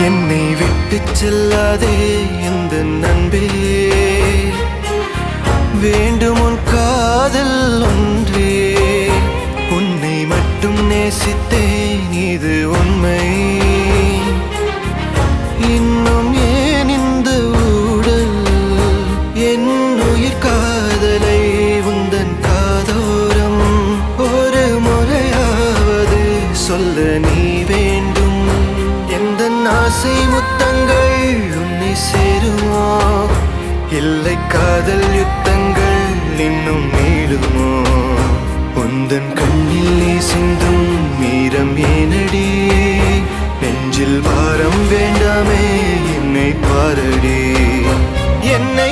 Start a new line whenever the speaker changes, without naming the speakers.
என்னை விட்டு செல்லாதே இந்த நண்பே, வேண்டும் உன் காதல் ஒன்றே. உன்னை மட்டும் நேசித்தேன் இது உண்மை. இன்னும் ஏன் இந்த ஊடல் என் உயிர் காதலை உந்தன் காதோரம் ஒரு முறையாவது சொல்ல நீ வேண்டும். எந்த ஆசை முத்தங்கள் உன்னை சேருமோ, இல்லை காதல் யுத்தங்கள் இன்னும் நீளுமோ. உந்தன் கண்ணில் நீ சிந்தும் மீரம் ஏனடி, நெஞ்சில் பாரம் வேண்டாமே என்னை பாரடி. என்னை